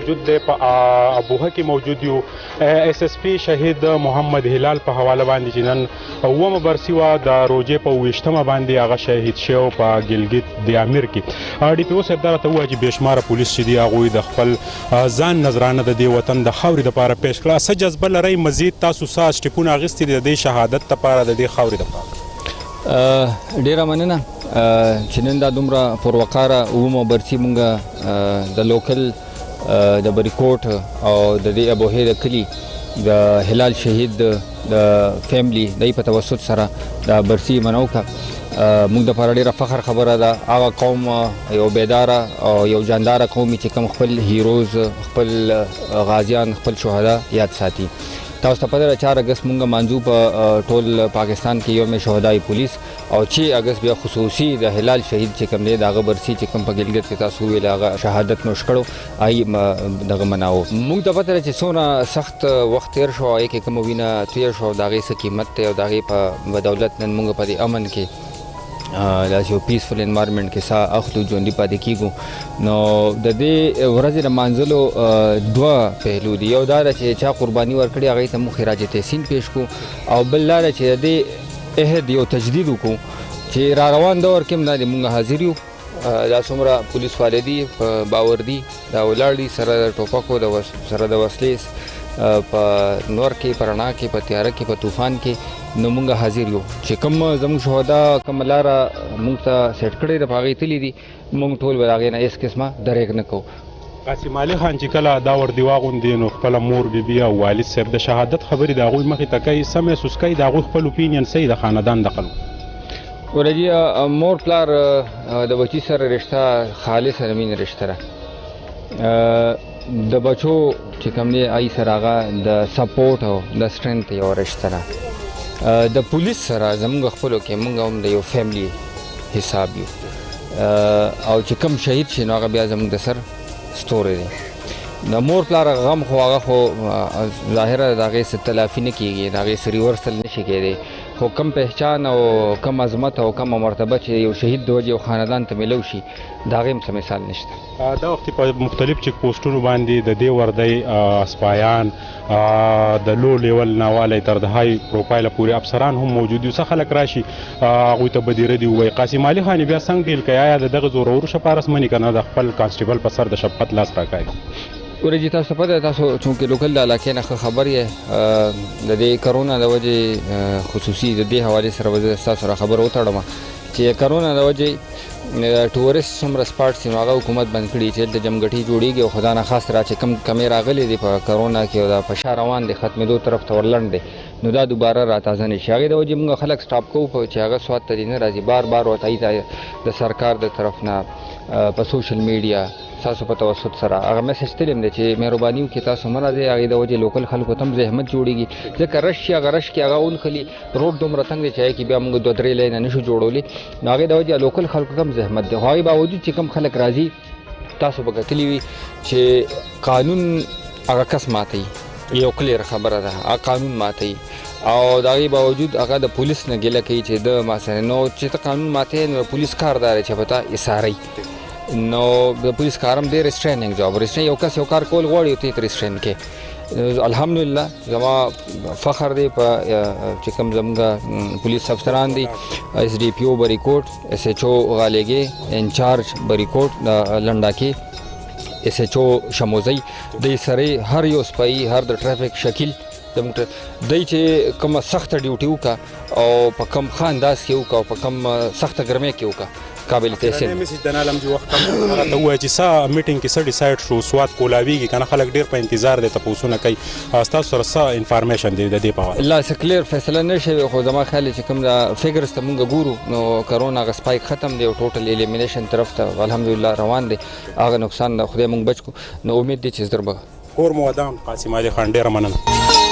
موجود دی په ابوهه کې موجود یو اس اس پی شهید محمد هلال په حواله باندې چې نن اومه برسی وه د روژې په 28مه باندې هغه شهید شوی په ګلګت د امیر کې ډي پي او صاحب دا راته ووایه چې بېشماره پولیس چې دي هغوی د خپل ځان نظرانه د دې وطن د خاورې دپاره پیش کړه څه جذبه لرئ مزید تاسو څه سټیپونه اخیستي دي د دې شهادت دپاره د دې خاورې دپاره ډیره مننه چې نن دا دومره پروقاره اومه برسي مونږ د لوکل د بریکوټ او د دې ابوهې د کلي د هلال شهید د فیملی دای په توسط سره د برسي منوکه مونږ د لپاره ډیره فخر خبره ده هغه قوم یو بیداره او یو جانداره قوم چې کوم خپل هیروز خپل غازیان خپل شهدا یاد ساتي تاسو ته پته ده 4 اگست مونږ مانځو په ټول پاکستان کې یوم شهدای پولیس او 6 اگست بیا خصوصي د هلال شهید چې کوم دی دغه برسي چې کوم په ګلګت کې تاسو ویل هغه شهادت نوش کړو آی دغه مناو مونږ ته پته ده چې څونه سخت وخت تیر شو آی کې کوم وینه تیر شو دغه څه قیمت ته او دغه په بدولت نن مونږ په امن کې دا یو پیسفل انوایرمنټ کې سا اخلو ژوندي پاتې کیږو نو د دې ورځې د مانځلو دوه پهلو دي یو دا چې چا قرباني ورکړي هغې ته موږ خراج تحسین پیش کړو او بل دا چې د دې عهد یو تجدید وکړو چې را روان دور کې هم دا موږ حاضر یو دا څومره پولیس والي دي په باور دي دا ولاړ دي سره د ټوپکو سره د وسلې په نور کې په رڼا کې په تیاره کې په طوفان کې نو مونږ حاضر یو چې کوم زموږ شهدا کوم لاره مونږ ته سیټ کړی د په هغې تللي دي مونږ ټول به د هغې نه هېڅ قسمه درېږ نه کوو قاسم علي خان چې کله دا وردي واغوندي نو خپله مور بیبي او والد صاحب د شهادت خبرې د هغوی مخې ته کوي څه محسوس کوي د هغوی خپل اوپینین څه د خاندان د خلکو ورجی مور پلار د بچي سره رشته خالص مینه رشته ده د بچو چې کوم دی آی سره هغه د سپورټ او د سټرنث یو رشته ده د پولیس سره زموږ خپلو کې موږ هم د یو فیملی حساب یو او چې کوم شهید شي نو هغه بیا زموږ د سر ستوری دی د مور پلار غم خو هغه خو ظاهره د هغې څه تلافي نه کېږي د هغې څه ریورسل نه شي کېدی خو کم پہچان او کم عظمت او کم مرتبه چې یو شهید د وجې یو خاندان ته میلو شي د هغې هم څه مثال نشته دا وخت په مختلف چیک پوسټونو باندې د دې وردی سپایان د لو لیول نه والی تر د های پروفایله پورې افسران هم موجود دي څه خلک راشي هغوی ته به دې ردي ووایي قاسم علي خان بیا څنګه ډیل کوي آیا د دغه زورورو شپارس مني که نه د خپل کانسټیبل په سر د شفقت لاس راکوي ورجی تاسو پته تاسو چونکې لوکل د علاقې نه ښه خبر یې د دې کرونا د وجې خصوصي د دې حوالې سره به ستاسو سره خبر وتړم چې کرونا د وجې ټورسټ څومره سپاټس نو هغه حکومت بند کړي چې دلته جمګټي جوړیږي او خدا نه خاص را چې کم کمې راغلي دي په کرونا کې او دا په شا روان دي ختمېدو طرف ته ورلنډ دی نو دا دوباره را تازه نه شي هغې د وجې موږ خلک سټاپ کوو چې هغه سوات ته دې نه راځي بار بار ورته د سرکار د طرف نه په سوشل میډیا تاسو په توسط سره هغه میسج تلم دی چې مهرباني وکړئ تاسو مه راځئ هغې د وجې لوکل خلکو ته هم زحمت جوړېږي ځکه رش شي هغه رش کې هغه ونښلي روډ دومره تنګ دی چې هغې کې بیا موږ 2-3 لینه نشو جوړولی نو هغې د وجې لوکل خلکو ته هم زحمت دی خو هغې باوجود چې کوم خلک راځي تاسو به کتلي وي چې قانون هغه کس ماتوي یو کلیر خبره ده هغه قانون ماتوي او د هغې باوجود هغه د پولیس نه ګیله کوي چې د ما سره نو چې ته قانون ماتوې نو پولیس کار دا دی چې په تا ایساروي نو د پولیس کار هم دی ریسټریننګ جاب یو کس یو کار کول غواړي ته یې ریسټرین کې الحمدلله زما فخر دی په چې کوم زموږ پولیس افسران دي اس ډي پي او بریکوټ اس ایچ او غالیګې انچارج بریکوټ د لنډاکې اس ایچ او شموزی دی سره هر یو سپایي هر د ټرافیک شکیل زموږ دی چې کومه سخته ډیوټي وکړه او په کم ښه انداز کې وکړه او په کم سخته ګرمۍ کې وکړه قابل تحسین میسج د نالم چې وخت هغه ته ووایه چې څه میټینګ کې څه ډیسایډ شو سوات کولاویږي که نه خلک ډېر په انتظار دی تپوسونه کوي ستاسو سره څه انفارمیشن دی د دې په حواله لا څه کلیر فیصله نه شوې خو زما خیال چې کوم د فګرز ته مونږ ګورو نو کرونا هغه سپایک ختم دی او ټوټل الیمینیشن طرف ته الحمدلله روان دی هغه نقصان خدای مونږ بچ کو نو امید دی چې زر به کور مو ودان قاسم علي خان ډېره مننه